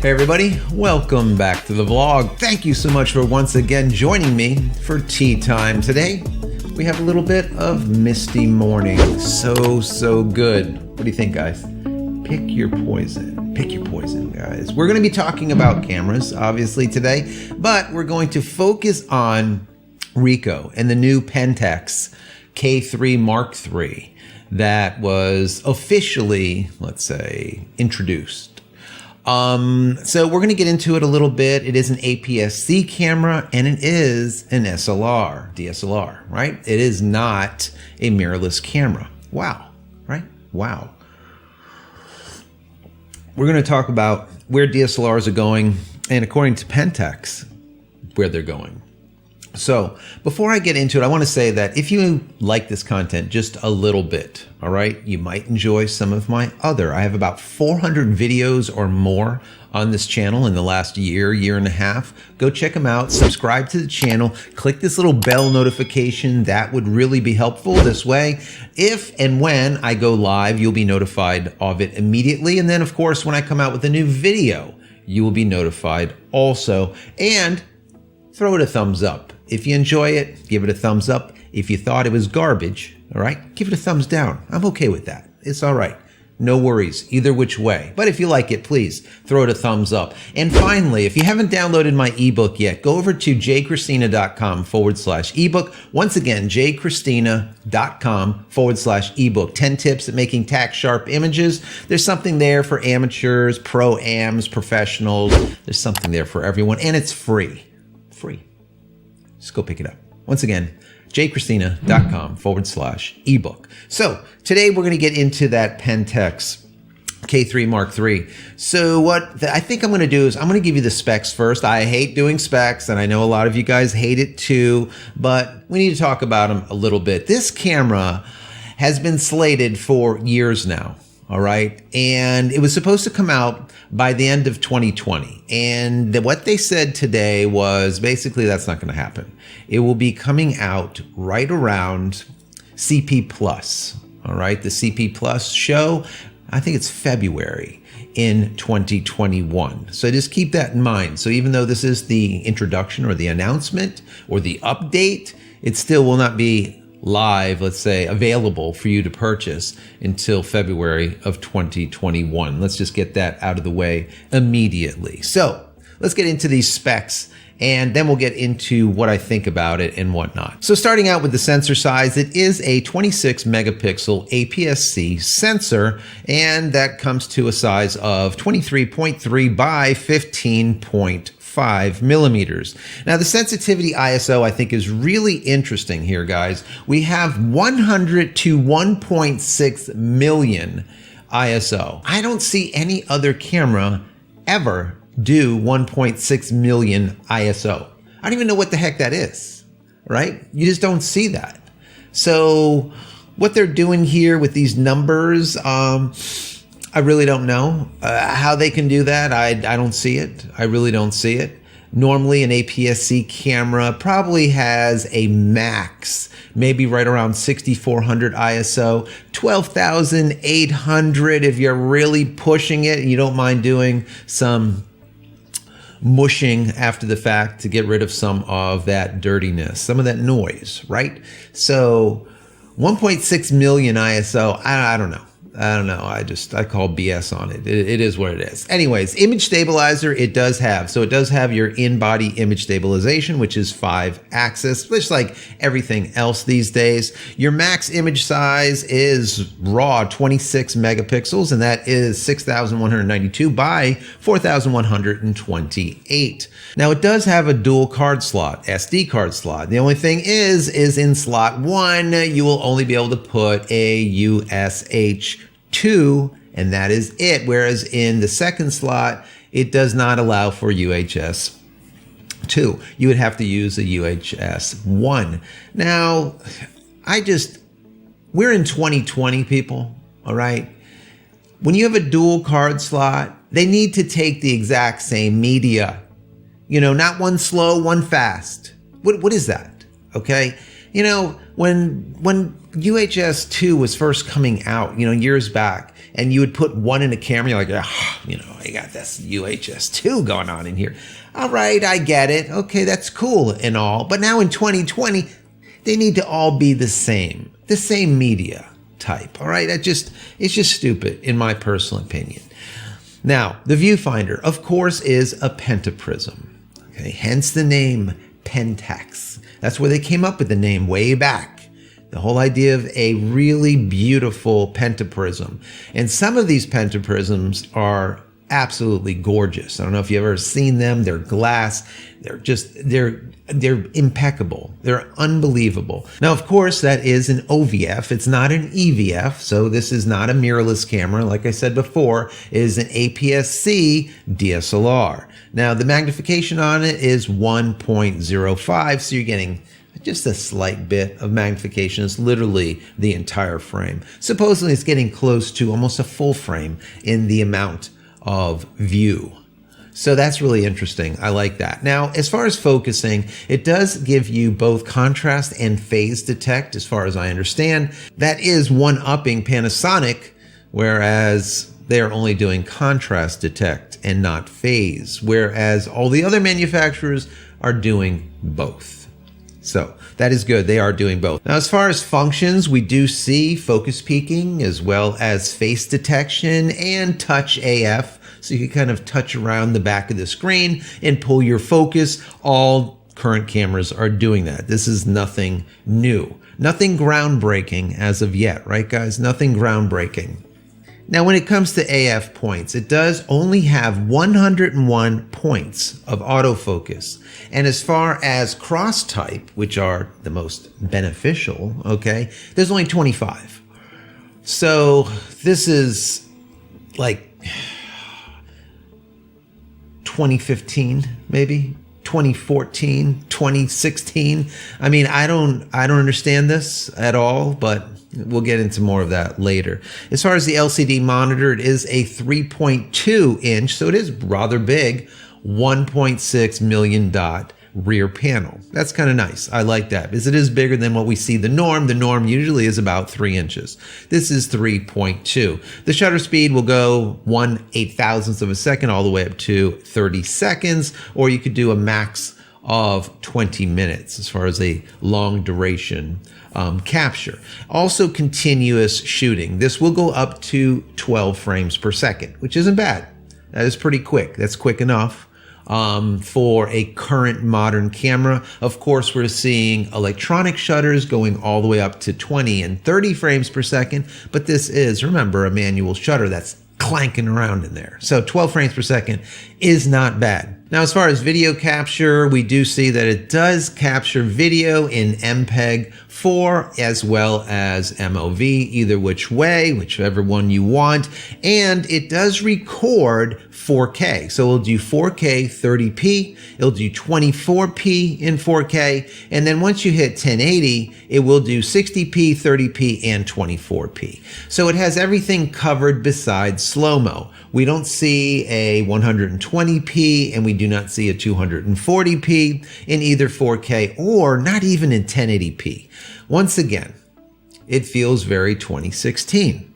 Hey everybody, welcome back to the vlog. Thank you so much for once again joining me for tea time. Today, we have a little bit of misty morning. So good. What do you think, guys? Pick your poison. Pick your poison, guys. We're going to be talking about cameras, obviously, today, but we're going to focus on Ricoh and the new Pentax K3 Mark III that was officially, let's say, introduced. So we're going to get into it a little bit. It is an APS-C camera and it is an DSLR, right? It is not a mirrorless camera. Wow, right? Wow. We're going to talk about where DSLRs are going and according to Pentax, where they're going. So before I get into it, I want to say that if you like this content just a little bit, all right, you might enjoy some of my other. I have about 400 videos or more on this channel in the last year and a half. Go check them out, subscribe to the channel, click this little bell notification. That would really be helpful. This way, if and when I go live, you'll be notified of it immediately. And then of course, when I come out with a new video, you will be notified also. And throw it a thumbs up. If you enjoy it, give it a thumbs up. If you thought it was garbage, all right, give it a thumbs down. I'm okay with that. It's all right. No worries, either which way. But if you like it, please throw it a thumbs up. And finally, if you haven't downloaded my ebook yet, go over to jchristina.com/ebook. Once again, jchristina.com/ebook. 10 tips at making tack sharp images. There's something there for amateurs, pro-ams, professionals. There's something there for everyone, and it's free. Free. Just go pick it up. Once again, jchristina.com/ebook. So today we're going to get into that Pentax K3 Mark III. So what I think I'm going to do is I'm going to give you the specs first. I hate doing specs, and I know a lot of you guys hate it too, but we need to talk about them a little bit. This camera has been slated for years now. All right. And it was supposed to come out by the end of 2020. And what they said today was basically that's not going to happen. It will be coming out right around CP Plus. All right. The CP Plus show, I think it's February in 2021. So just keep that in mind. So even though this is the introduction or the announcement or the update, it still will not be live, let's say, available for you to purchase until February of 2021. Let's just get that out of the way immediately. So let's get into these specs and then we'll get into what I think about it and whatnot. So starting out with the sensor size, it is a 26 megapixel APS-C sensor, and that comes to a size of 23.3 by 15.5 millimeters. Now the sensitivity ISO I think is really interesting here, guys. We have 100 to 1.6 million ISO. I don't see any other camera ever do 1.6 million ISO. I don't even know what the heck that is, right? You just don't see that. So what they're doing here with these numbers, I really don't know how they can do that. I don't see it. I really don't see it. Normally an APS-C camera probably has a max, maybe right around 6400 ISO, 12,800 if you're really pushing it and you don't mind doing some mushing after the fact to get rid of some of that dirtiness, some of that noise, right? So 1.6 million ISO, I don't know. I call BS on it. It is what it is. Anyways, image stabilizer, it does have. So it does have your in-body image stabilization, which is 5-axis, just like everything else these days. Your max image size is raw 26 megapixels, and that is 6,192 by 4,128. Now it does have a dual card slot, SD card slot. The only thing is in slot 1, you will only be able to put a USH 2, and that is it. Whereas in the second slot, it does not allow for UHS 2. You would have to use a UHS 1. Now, we're in 2020, people, all right? When you have a dual card slot, they need to take the exact same media. You know, not one slow, one fast. What is that? Okay? You know, when UHS 2 was first coming out, years back, and you would put one in a camera, you're like, I got this UHS 2 going on in here. All right, I get it. Okay, that's cool and all. But now in 2020, they need to all be the same media type. All right, it's just stupid in my personal opinion. Now, the viewfinder, of course, is a pentaprism. Okay, hence the name Pentax. That's where they came up with the name way back. The whole idea of a really beautiful pentaprism. And some of these pentaprisms are absolutely gorgeous. I don't know if you've ever seen them. They're glass. They're impeccable. They're unbelievable. Now, of course, that is an OVF. It's not an EVF. So this is not a mirrorless camera. Like I said before, it is an APS-C DSLR. Now, the magnification on it is 1.05. So you're getting just a slight bit of magnification. It's literally the entire frame. Supposedly, it's getting close to almost a full frame in the amount of view. So that's really interesting. I like that. Now, as far as focusing, it does give you both contrast and phase detect, as far as I understand. That is one-upping Panasonic, whereas they're only doing contrast detect and not phase, whereas all the other manufacturers are doing both. So that is good. They are doing both. Now, as far as functions, we do see focus peaking as well as face detection and touch AF. So you can kind of touch around the back of the screen and pull your focus. All current cameras are doing that. This is nothing new, nothing groundbreaking as of yet, right, guys? Nothing groundbreaking. Now, when it comes to AF points, it does only have 101 points of autofocus. And as far as cross type, which are the most beneficial, okay, there's only 25. So this is like 2015, maybe 2014, 2016. I mean, I don't understand this at all, but we'll get into more of that later. As far as the LCD monitor, it is a 3.2 inch, so it is rather big, 1.6 million dot rear panel. That's kind of nice. I like that because it is bigger than what we see the norm. The norm usually is about 3 inches. This is 3.2. The shutter speed will go 1/8,000th of a second all the way up to 30 seconds, or you could do a max of 20 minutes as far as a long duration capture. Also continuous shooting. This will go up to 12 frames per second, which isn't bad. That is pretty quick. That's quick enough for a current modern camera. Of course, we're seeing electronic shutters going all the way up to 20 and 30 frames per second, but this is, remember, a manual shutter that's clanking around in there. So 12 frames per second is not bad. Now, as far as video capture, we do see that it does capture video in MPEG-4 as well as MOV, either which way, whichever one you want. And it does record 4K. So it'll do 4K 30p, it'll do 24p in 4K, and then once you hit 1080, it will do 60p, 30p, and 24p. So it has everything covered besides slow-mo. We don't see a 120p, and we do not see a 240p in either 4K or not even in 1080p. Once again, it feels very 2016,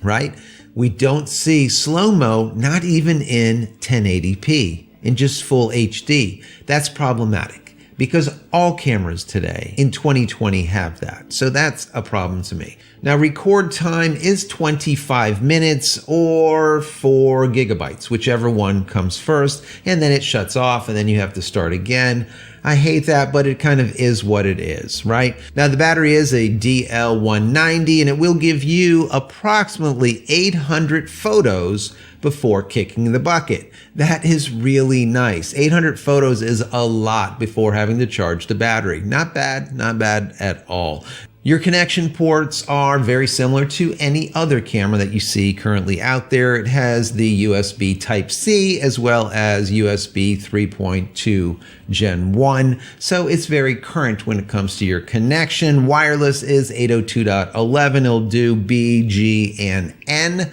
right? We don't see slow-mo, not even in 1080p, in just full HD. That's problematic because all cameras today in 2020 have that. So that's a problem to me. Now, record time is 25 minutes or 4 gigabytes, whichever one comes first, and then it shuts off and then you have to start again. I hate that, but it kind of is what it is, right? Now, the battery is a DL190, and it will give you approximately 800 photos before kicking the bucket. That is really nice. 800 photos is a lot before having to charge the battery. Not bad, not bad at all. Your connection ports are very similar to any other camera that you see currently out there. It has the USB Type-C as well as USB 3.2 Gen 1. So it's very current when it comes to your connection. Wireless is 802.11. It'll do B, G, and N.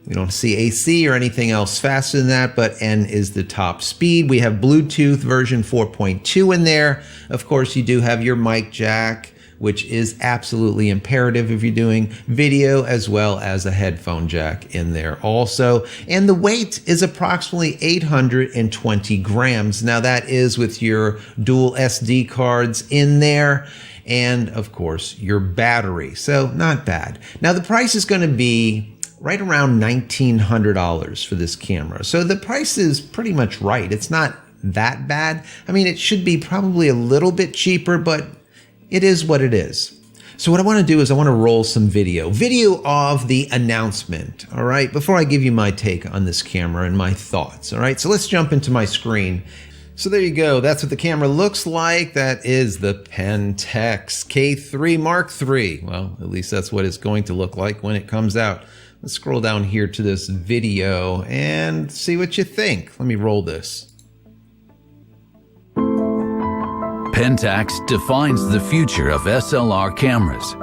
We don't see AC or anything else faster than that, but N is the top speed. We have Bluetooth version 4.2 in there. Of course, you do have your mic jack, which is absolutely imperative if you're doing video, as well as a headphone jack in there also. And the weight is approximately 820 grams. Now that is with your dual SD cards in there, and of course your battery. So not bad. Now the price is going to be right around $1,900 for this camera. So the price is pretty much right. It's not that bad. I mean, it should be probably a little bit cheaper, but it is what it is. So what I want to do is I want to roll some video of the announcement. All right. Before I give you my take on this camera and my thoughts. All right. So let's jump into my screen. So there you go. That's what the camera looks like. That is the Pentax K3 Mark III. Well, at least that's what it's going to look like when it comes out. Let's scroll down here to this video and see what you think. Let me roll this. Pentax defines the future of SLR cameras.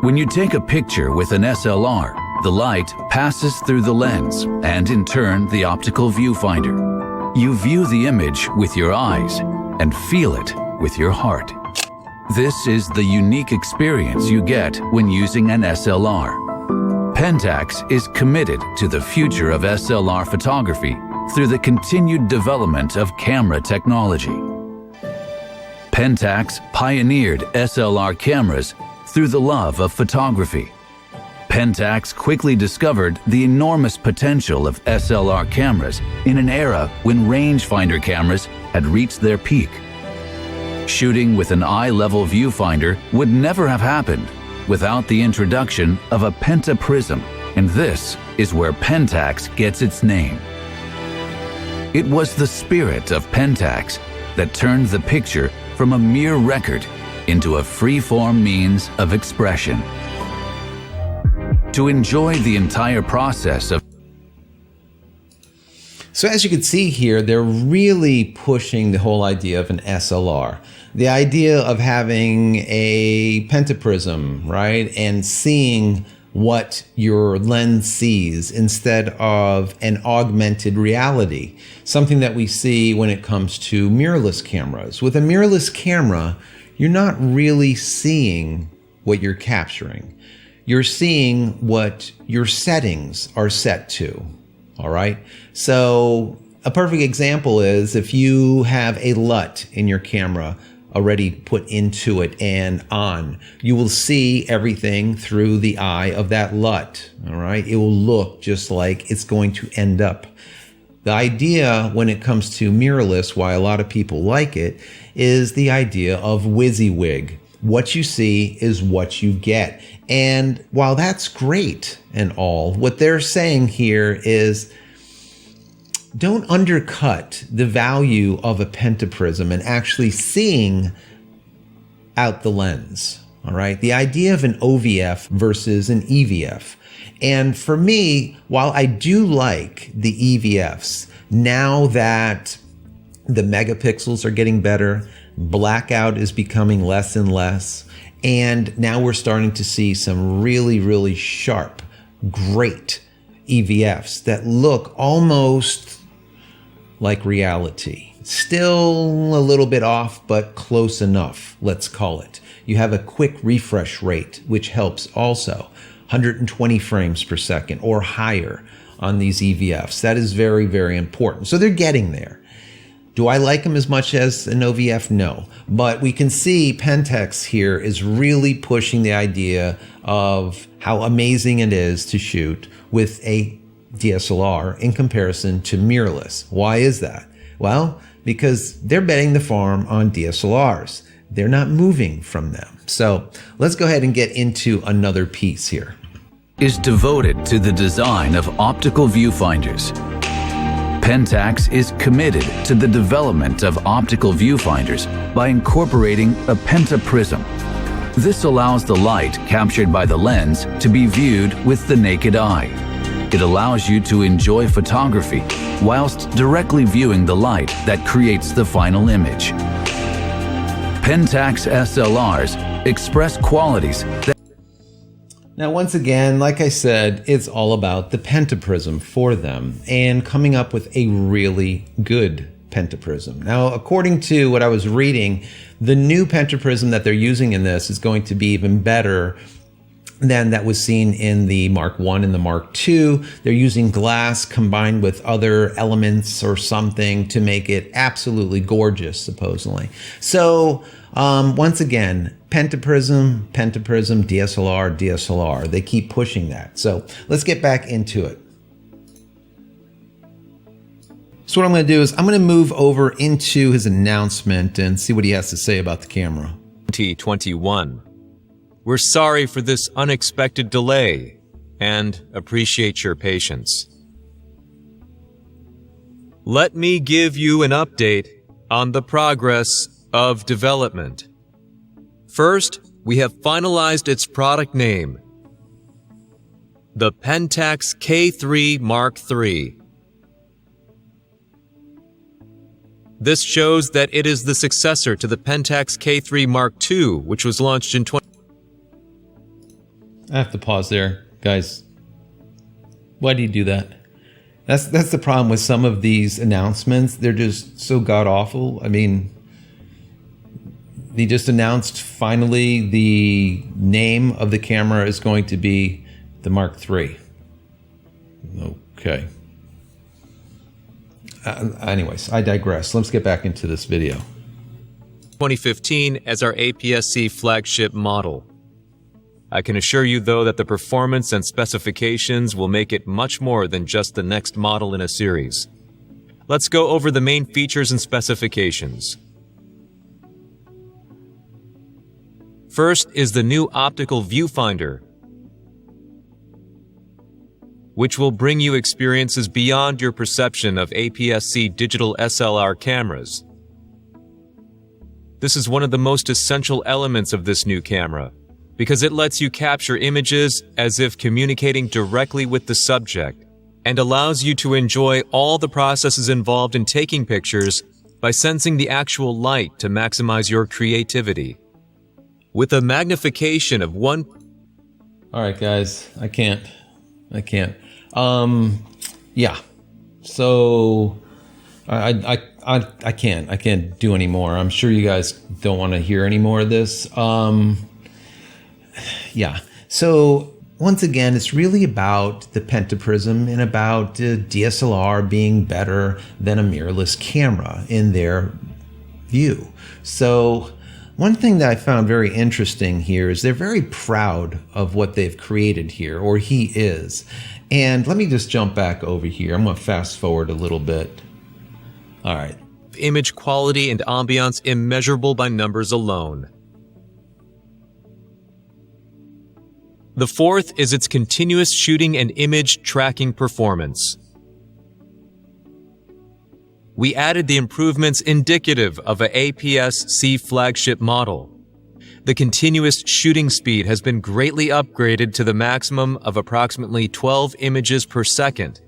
When you take a picture with an SLR, the light passes through the lens and in turn the optical viewfinder. You view the image with your eyes and feel it with your heart. This is the unique experience you get when using an SLR. Pentax is committed to the future of SLR photography through the continued development of camera technology. Pentax pioneered SLR cameras through the love of photography. Pentax quickly discovered the enormous potential of SLR cameras in an era when rangefinder cameras had reached their peak. Shooting with an eye-level viewfinder would never have happened without the introduction of a pentaprism, and this is where Pentax gets its name. It was the spirit of Pentax that turned the picture from a mere record into a free-form means of expression. To enjoy the entire process of So as you can see here, they're really pushing the whole idea of an SLR. The idea of having a pentaprism, right? And seeing what your lens sees instead of an augmented reality. Something that we see when it comes to mirrorless cameras. With a mirrorless camera, you're not really seeing what you're capturing. You're seeing what your settings are set to. All right. So a perfect example is if you have a LUT in your camera already put into it and on, you will see everything through the eye of that LUT. All right. It will look just like it's going to end up. The idea when it comes to mirrorless, why a lot of people like it, is the idea of WYSIWYG. What you see is what you get. And while that's great and all, what they're saying here is don't undercut the value of a pentaprism and actually seeing out the lens. All right. The idea of an OVF versus an EVF. And for me, while I do like the EVFs, now that the megapixels are getting better, blackout is becoming less and less, and now we're starting to see some really, really sharp, great EVFs that look almost like reality. Still a little bit off, but close enough, let's call it. You have a quick refresh rate, which helps also. 120 frames per second or higher on these EVFs. That is very, very important. So they're getting there. Do I like them as much as an OVF? No. But we can see Pentax here is really pushing the idea of how amazing it is to shoot with a DSLR in comparison to mirrorless. Why is that? Well, because they're betting the farm on DSLRs. They're not moving from them. So let's go ahead and get into another piece here. Is devoted to the design of optical viewfinders. Pentax is committed to the development of optical viewfinders by incorporating a pentaprism. This allows the light captured by the lens to be viewed with the naked eye. It allows you to enjoy photography whilst directly viewing the light that creates the final image. Pentax SLRs express qualities that Now, once again, like I said, it's all about the pentaprism for them and coming up with a really good pentaprism. Now, according to what I was reading, the new pentaprism that they're using in this is going to be even better than that was seen in the Mark I and the Mark II. They're using glass combined with other elements or something to make it absolutely gorgeous, supposedly. So, once again, pentaprism, DSLR. They keep pushing that. So let's get back into it. So what I'm going to do is I'm going to move over into his announcement and see what he has to say about the camera. 2021. We're sorry for this unexpected delay and appreciate your patience. Let me give you an update on the progress of development. First, we have finalized its product name, the Pentax K3 Mark III. This shows that it is the successor to the Pentax K3 Mark II, which was launched in I have to pause there, guys. Why do you do that? That's the problem with some of these announcements. They're just so god awful. I mean, they just announced finally the name of the camera is going to be the Mark III. Okay. Anyways, I digress. Let's get back into this video. 2015 as our APS-C flagship model. I can assure you, though, that the performance and specifications will make it much more than just the next model in a series. Let's go over the main features and specifications. First is the new optical viewfinder, which will bring you experiences beyond your perception of APS-C digital SLR cameras. This is one of the most essential elements of this new camera, because it lets you capture images as if communicating directly with the subject and allows you to enjoy all the processes involved in taking pictures by sensing the actual light to maximize your creativity. With a magnification of one... All right, guys, I can't. Yeah. So I can't do any more. I'm sure you guys don't want to hear any more of this. Yeah. So once again, it's really about the pentaprism and about DSLR being better than a mirrorless camera in their view. So one thing that I found very interesting here is they're very proud of what they've created here, or he is. And let me just jump back over here. I'm going to fast forward a little bit. All right. Image quality and ambiance immeasurable by numbers alone. The fourth is its continuous shooting and image tracking performance. We added the improvements indicative of an APS-C flagship model. The continuous shooting speed has been greatly upgraded to the maximum of approximately 12 images per second.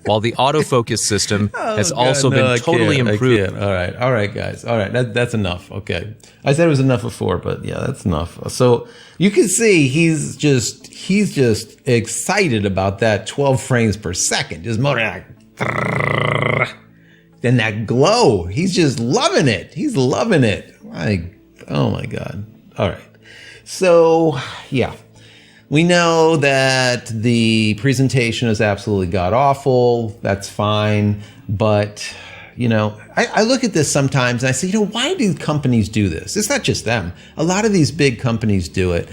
While the autofocus system has also been totally improved. All right, guys. All right, that's enough. Okay, I said it was enough before, but yeah, that's enough. So you can see he's just excited about that 12 frames per second, just motor like, then that glow. He's just loving it. He's loving it. Oh my God. All right. So yeah. We know that the presentation is absolutely god-awful. That's fine. But, you know, I look at this sometimes and I say, you know, why do companies do this? It's not just them. A lot of these big companies do it.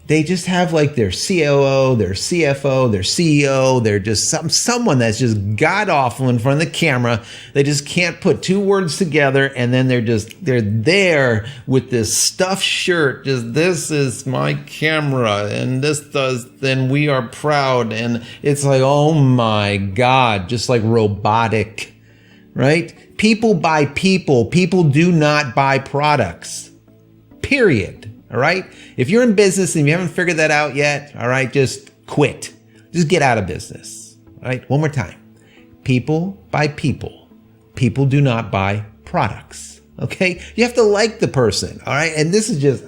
They just have like their COO, their CFO, their CEO. They're just someone that's just god-awful in front of the camera. They just can't put two words together, and then they're there with this stuffed shirt. Just, this is my camera, and this does, then we are proud. And it's like, oh my God, just like robotic, right? People buy people. People do not buy products, period. All right. If you're in business and you haven't figured that out yet, all right, just quit. Just get out of business. All right. One more time. People buy people. People do not buy products. Okay? You have to like the person. All right? And this is just,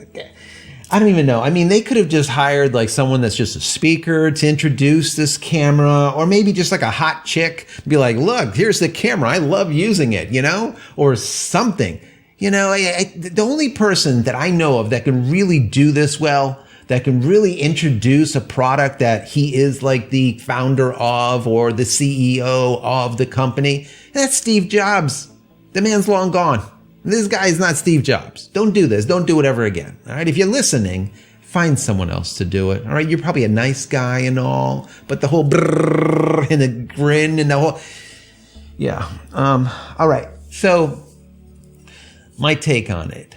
I don't even know. I mean, they could have just hired like someone that's just a speaker to introduce this camera, or maybe just like a hot chick, be like, look, here's the camera. I love using it, or something. The only person that I know of that can really do this well, that can really introduce a product that he is like the founder of or the CEO of the company, that's Steve Jobs. The man's long gone. This guy is not Steve Jobs. Don't do this. Don't do it ever again. All right. If you're listening, find someone else to do it. All right. You're probably a nice guy and all, but the whole brrr and the grin and the whole, yeah. All right. So my take on it.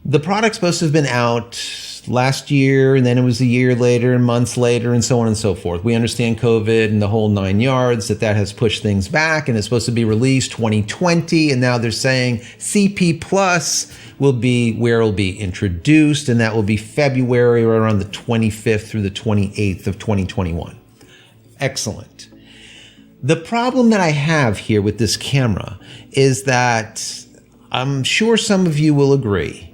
The product's supposed to have been out last year, and then it was a year later and months later and so on and so forth. We understand COVID and the whole 9 yards, that has pushed things back, and it's supposed to be released 2020. And now they're saying CP Plus will be where it'll be introduced, and that will be February or around the 25th through the 28th of 2021. Excellent. The problem that I have here with this camera is that I'm sure some of you will agree.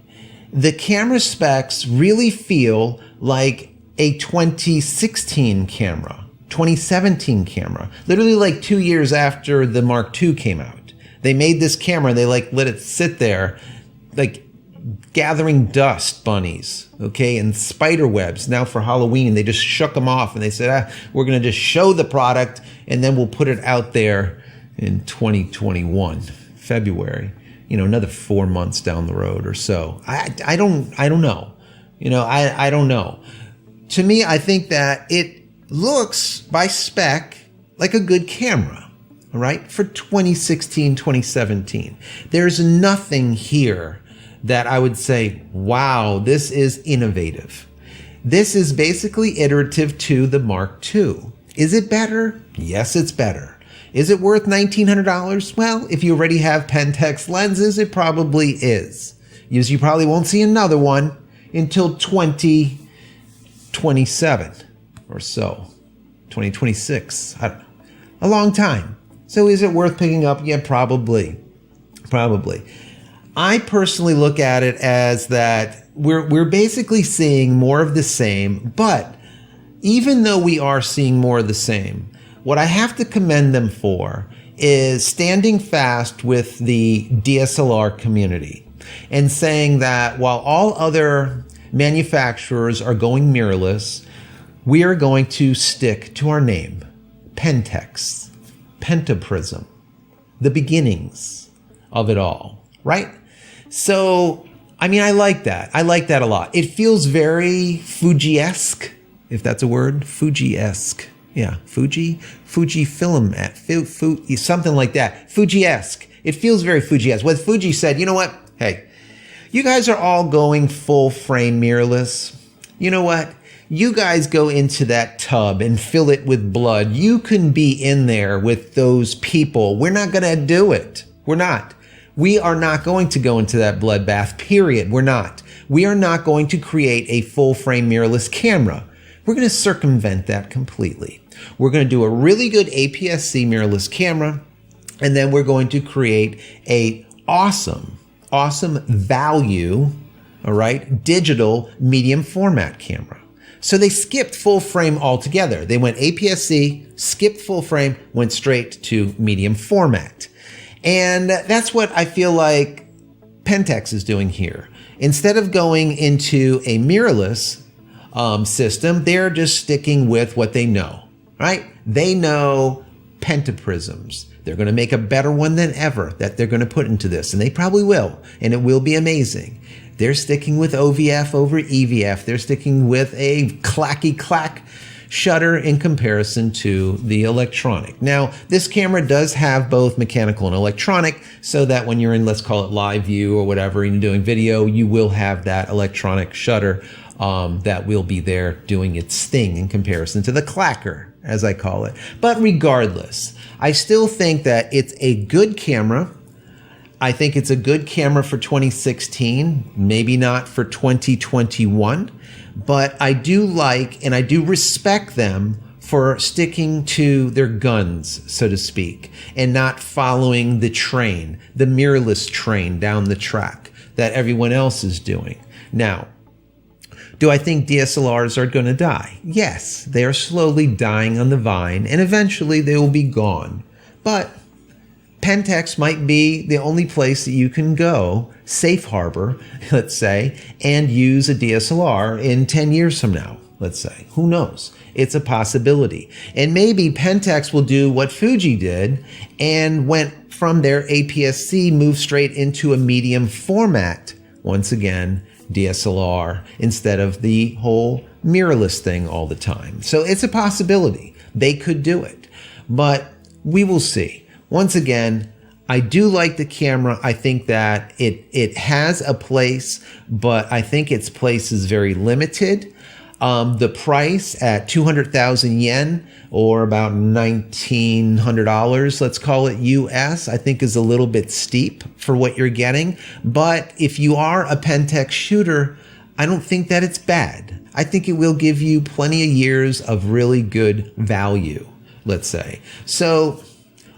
The camera specs really feel like a 2016 camera, 2017 camera, literally like 2 years after the Mark II came out. They made this camera, they let it sit there, like gathering dust bunnies, okay, and spider webs. Now for Halloween, they just shook them off and they said, we're going to just show the product and then we'll put it out there in 2021, February. Another 4 months down the road or so. I don't know. I don't know. To me, I think that it looks by spec like a good camera, all right, for 2016, 2017. There's nothing here that I would say, wow, this is innovative. This is basically iterative to the Mark II. Is it better? Yes, it's better. Is it worth $1,900? Well, if you already have Pentax lenses, it probably is. You probably won't see another one until 2027 or so. 2026. I don't know. A long time. So is it worth picking up? Yeah, probably. Probably. I personally look at it as that we're basically seeing more of the same, but even though we are seeing more of the same, what I have to commend them for is standing fast with the DSLR community and saying that while all other manufacturers are going mirrorless, we are going to stick to our name, Pentax, Pentaprism, the beginnings of it all, right? So, I mean, I like that. I like that a lot. It feels very Fuji-esque, if that's a word, Fuji-esque. Yeah, Fujifilm, something like that. Fuji-esque. It feels very Fuji-esque. What Fuji said, you know what? Hey, you guys are all going full frame mirrorless. You know what? You guys go into that tub and fill it with blood. You can be in there with those people. We're not going to do it. We're not. We are not going to go into that bloodbath, period. We're not. We are not going to create a full frame mirrorless camera. We're going to circumvent that completely. We're going to do a really good APS-C mirrorless camera, and then we're going to create a awesome value, all right, digital medium format camera. So they skipped full frame altogether. They went APS-C, skipped full frame, went straight to medium format. And that's what I feel like Pentax is doing here. Instead of going into a mirrorless system, they're just sticking with what they know, right? They know pentaprisms. They're going to make a better one than ever that they're going to put into this, and they probably will, and it will be amazing. They're sticking with OVF over EVF. They're sticking with a clacky clack shutter in comparison to the electronic. Now, this camera does have both mechanical and electronic, so that when you're in, let's call it live view or whatever, and you're doing video, you will have that electronic shutter that will be there doing its thing in comparison to the clacker, as I call it. But regardless, I still think that it's a good camera. I think it's a good camera for 2016, maybe not for 2021, but I do like and I do respect them for sticking to their guns, so to speak, and not following the train, the mirrorless train down the track that everyone else is doing. Now, do I think DSLRs are going to die? Yes, they are slowly dying on the vine, and eventually they will be gone. But Pentax might be the only place that you can go, safe harbor, let's say, and use a DSLR in 10 years from now, let's say. Who knows? It's a possibility. And maybe Pentax will do what Fuji did and went from their APS-C, moved straight into a medium format, once again, DSLR, instead of the whole mirrorless thing all the time. So it's a possibility. They could do it. But we will see. Once again, I do like the camera. I think that it has a place, but I think its place is very limited. The price at 200,000 yen, or about $1,900, let's call it US, I think is a little bit steep for what you're getting. But if you are a Pentax shooter, I don't think that it's bad. I think it will give you plenty of years of really good value, let's say. So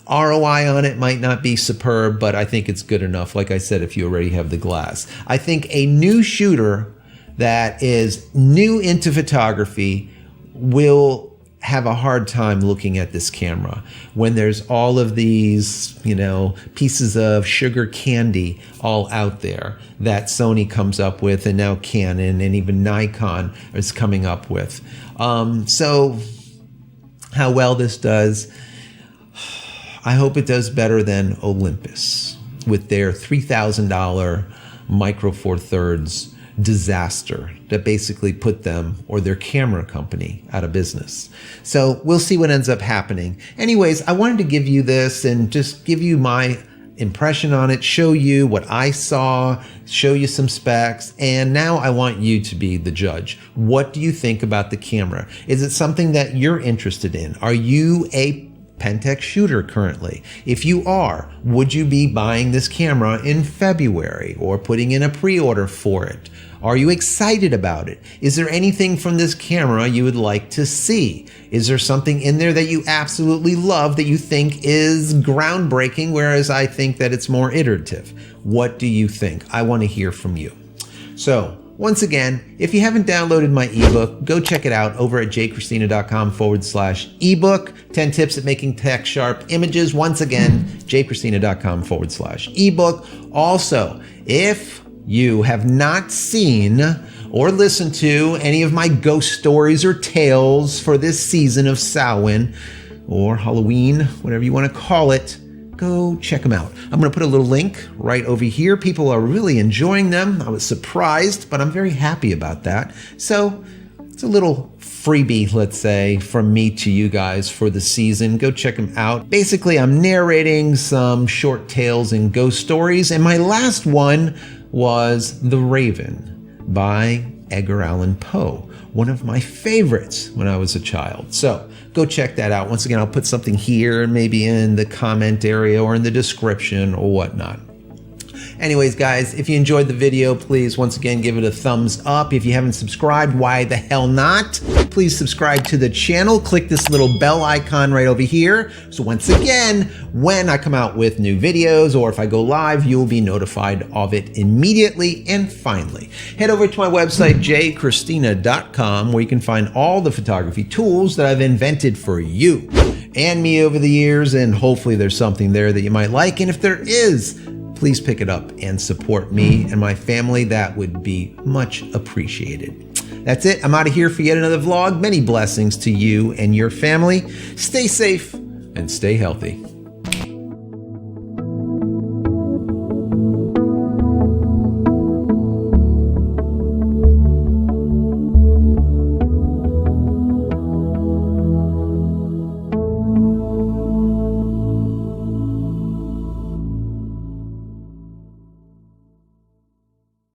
ROI on it might not be superb, but I think it's good enough. Like I said, if you already have the glass. I think a new shooter that is new into photography will have a hard time looking at this camera when there's all of these, pieces of sugar candy all out there that Sony comes up with, and now Canon and even Nikon is coming up with. So how well this does, I hope it does better than Olympus with their $3,000 Micro Four Thirds disaster that basically put them or their camera company out of business. So we'll see what ends up happening. Anyways, I wanted to give you this and just give you my impression on it, show you what I saw, show you some specs, and now I want you to be the judge. What do you think about the camera? Is it something that you're interested in? Are you a Pentax shooter currently? If you are, would you be buying this camera in February or putting in a pre-order for it? Are you excited about it? Is there anything from this camera you would like to see? Is there something in there that you absolutely love that you think is groundbreaking, whereas I think that it's more iterative? What do you think? I want to hear from you. So, once again, if you haven't downloaded my ebook, go check it out over at jcristina.com/ebook. 10 tips at making tech sharp images. Once again, jcristina.com/ebook. Also, if you have not seen or listened to any of my ghost stories or tales for this season of Samhain or Halloween, whatever you want to call it, go check them out. I'm going to put a little link right over here. People are really enjoying them. I was surprised, but I'm very happy about that. So it's a little freebie, let's say, from me to you guys for the season. Go check them out. Basically, I'm narrating some short tales and ghost stories, and my last one was The Raven by Edgar Allan Poe, one of my favorites when I was a child. So go check that out. Once again, I'll put something here, maybe in the comment area or in the description or whatnot. Anyways, guys, if you enjoyed the video, please, once again, give it a thumbs up. If you haven't subscribed, why the hell not? Please subscribe to the channel. Click this little bell icon right over here. So once again, when I come out with new videos or if I go live, you'll be notified of it immediately. And finally, head over to my website, jcristina.com, where you can find all the photography tools that I've invented for you and me over the years. And hopefully there's something there that you might like. And if there is, please pick it up and support me and my family. That would be much appreciated. That's it. I'm out of here for yet another vlog. Many blessings to you and your family. Stay safe and stay healthy.